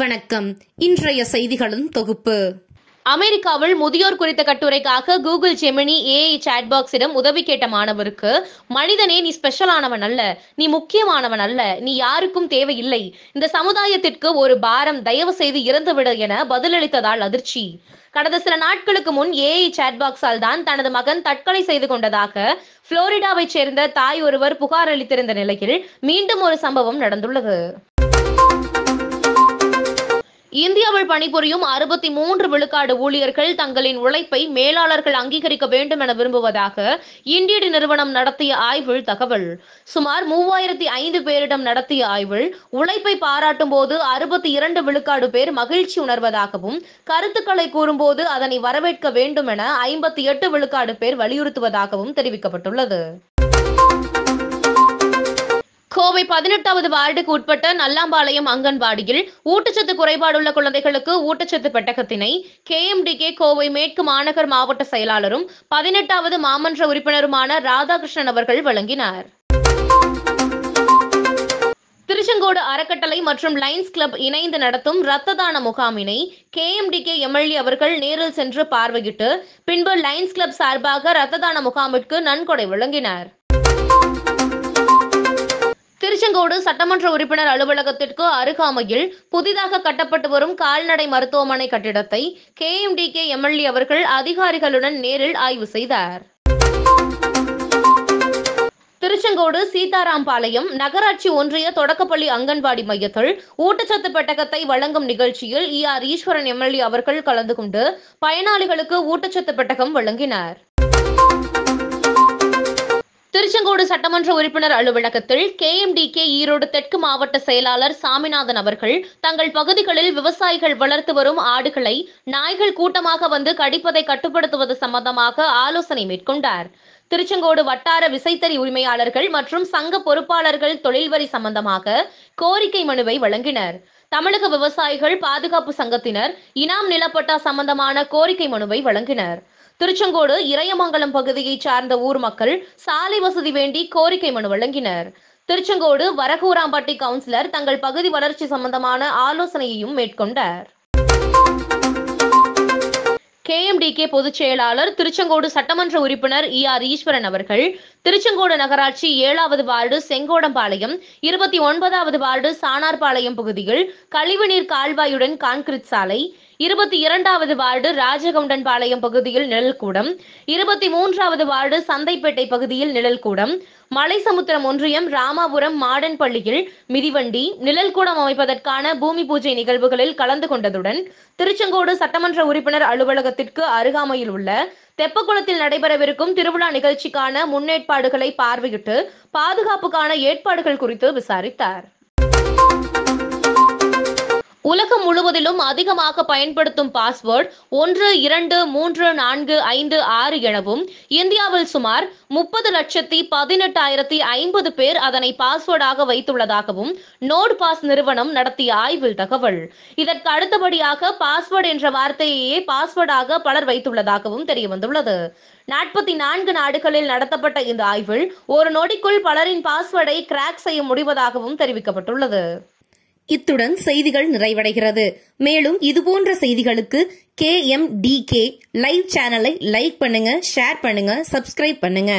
வணக்கம். இன்றைய செய்திகளின் தொகுப்பு. அமெரிக்காவில் முதியோர் குறித்த கட்டுரைக்காக கூகுள் ஜெமினி ஏஐ சாட்பாக்ஸிடம் உதவி கேட்ட மாணவருக்கு, மனிதனே நீ ஸ்பெஷலானவன் அல்ல, நீ முக்கியமானவன் அல்ல, நீ யாருக்கும் தேவையில்லை, இந்த சமுதாயத்திற்கு ஒரு பாரம், தயவு செய்து இறந்துவிடு என பதிலளித்ததால் அதிர்ச்சி. கடந்த சில நாட்களுக்கு முன் ஏஐ சாட்பாக்ஸால் தான் தனது மகன் தற்கொலை செய்து கொண்டதாக புளோரிடாவைச் சேர்ந்த தாய் ஒருவர் புகார் அளித்திருந்த நிலையில் மீண்டும் ஒரு சம்பவம் நடந்துள்ளது. இந்தியாவில் பணிபுரியும் 63 விழுக்காடு ஊழியர்கள் தங்களின் உழைப்பை மேலாளர்கள் அங்கீகரிக்க வேண்டும் என விரும்புவதாக இண்டீட் நிறுவனம் நடத்திய ஆய்வில் தகவல். சுமார் 3005 பேரிடம் நடத்திய ஆய்வில் உழைப்பை பாராட்டும் போது 62 விழுக்காடு பேர் மகிழ்ச்சி உணர்வதாகவும், கருத்துக்களை கூறும்போது அதனை வரவேற்க வேண்டும் என 58 விழுக்காடு பேர் வலியுறுத்துவதாகவும் தெரிவிக்கப்பட்டுள்ளது. கோவை 18வது வார்டுக்கு உட்பட்ட நல்லாம்பாளையம் அங்கன்வாடியில் ஊட்டச்சத்து குறைபாடுள்ள குழந்தைகளுக்கு ஊட்டச்சத்து பெட்டகத்தினை KMDK கோவை மேற்கு மாநகர் மாவட்ட செயலாளரும் 18வது மாமன்ற உறுப்பினருமான ராதாகிருஷ்ணன் அவர்கள் வழங்கினார். திருச்செங்கோடு அறக்கட்டளை மற்றும் லயன்ஸ் கிளப் இணைந்து நடத்தும் இரத்த தான முகாமினை KMDK MLA அவர்கள் நேரில் சென்று பார்வையிட்டு பின்பு லயன்ஸ் கிளப் சார்பாக இரத்த தான முகாமிற்கு நன்கொடை வழங்கினார். திருச்செங்கோடு சட்டமன்ற உறுப்பினர் அலுவலகத்திற்கு அருகாமையில் புதிதாக கட்டப்பட்டு வரும் கால்நடை மருத்துவமனை கட்டிடத்தை KMDK MLA அவர்கள் அதிகாரிகளுடன் நேரில் ஆய்வு செய்தார். திருச்செங்கோடு சீதாராம்பாளையம் நகராட்சி ஒன்றிய தொடக்கப்பள்ளி அங்கன்வாடி மையத்தில் ஊட்டச்சத்து பெட்டகத்தை வழங்கும் நிகழ்ச்சியில் ER ஈஸ்வரன் MLA அவர்கள் கலந்து கொண்டு பயனாளிகளுக்கு ஊட்டச்சத்து பெட்டகம் வழங்கினார். திருச்செங்கோடு சட்டமன்ற உறுப்பினர் அலுவலகத்தில் KMDK ஈரோடு தெற்கு மாவட்ட செயலாளர் சாமிநாதன் அவர்கள் தங்கள் பகுதிகளில் விவசாயிகள் வளர்த்து வரும் ஆடுகளை நாய்கள் கூட்டமாக வந்து கடிப்பதை கட்டுப்படுத்துவது சம்பந்தமாக ஆலோசனை மேற்கொண்டார். திருச்செங்கோடு வட்டார விசைத்தறி உரிமையாளர்கள் மற்றும் சங்க பொறுப்பாளர்கள் தொழில் வரி சம்பந்தமாக கோரிக்கை மனுவை வழங்கினர். தமிழக விவசாயிகள் பாதுகாப்பு சங்கத்தினர் இனாம் நிலப்பட்டா சம்பந்தமான கோரிக்கை மனுவை வழங்கினர். திருச்செங்கோடு இறையமங்கலம் பகுதியை சார்ந்த ஊர் மக்கள் சாலை வசதி வேண்டி கோரிக்கை மனு வழங்கினர். திருச்செங்கோடு வரகூராம்பட்டி கவுன்சிலர் தங்கள் பகுதி வளர்ச்சி சம்பந்தமான ஆலோசனையையும் மேற்கொண்டார். KMDK பொதுச் செயலாளர் திருச்செங்கோடு சட்டமன்ற உறுப்பினர் ER ஈஸ்வரன் அவர்கள் திருச்செங்கோடு நகராட்சி 7வது வார்டு செங்கோடம்பாளையம், 29வது வார்டு சானார்பாளையம் பகுதியில் கழிவுநீர் கால்வாயுடன் கான்கிரீட் சாலை, 22வது வார்டு ராஜகவுண்டன்பாளையம் பகுதியில் நிழல்கூடம், 23வது வார்டு சந்தைப்பேட்டை பகுதியில் நிழல்கூடம், மலைசமுத்திரம் ஒன்றியம் ராமாபுரம் மாடன் பள்ளியில் மிதிவண்டி, நிழல்கூடம் அமைப்பதற்கான பூமி பூஜை நிகழ்வுகளில் கலந்து கொண்டதுடன் திருச்செங்கோடு சட்டமன்ற உறுப்பினர் அலுவலகத்திற்கு அருகாமையில் உள்ள தெப்பக்குளத்தில் நடைபெறவிருக்கும் திருவிழா நிகழ்ச்சிக்கான முன்னேற்பாடுகளை பார்வையிட்டு பாதுகாப்புக்கான ஏற்பாடுகள் குறித்து விசாரித்தார். உலகம் முழுவதிலும் அதிகமாக பயன்படுத்தும் பாஸ்வேர்டு 1234556 எனவும் இந்தியாவில் சுமார் 30,18,050 பேர் அதனை பாஸ்வேர்டாக வைத்துள்ளதாகவும் நோட் பாஸ் நிறுவனம் நடத்திய ஆய்வில் தகவல். இதற்கு அடுத்தபடியாக பாஸ்வேர்டு என்ற வார்த்தையையே பாஸ்வேர்டாக பலர் வைத்துள்ளதாகவும் தெரியவந்துள்ளது. 44 நாடுகளில் நடத்தப்பட்ட இந்த ஆய்வில் ஒரு நொடிக்குள் பலரின் பாஸ்வேர்டை கிராக் செய்ய முடிவதாகவும் தெரிவிக்கப்பட்டுள்ளது. இத்துடன் செய்திகள் நிறைவடைகிறது. மேலும் இதுபோன்ற செய்திகளுக்கு KMDK லைவ் சேனலை லைக் பண்ணுங்க, ஷேர் பண்ணுங்க, சப்ஸ்கிரைப் பண்ணுங்க.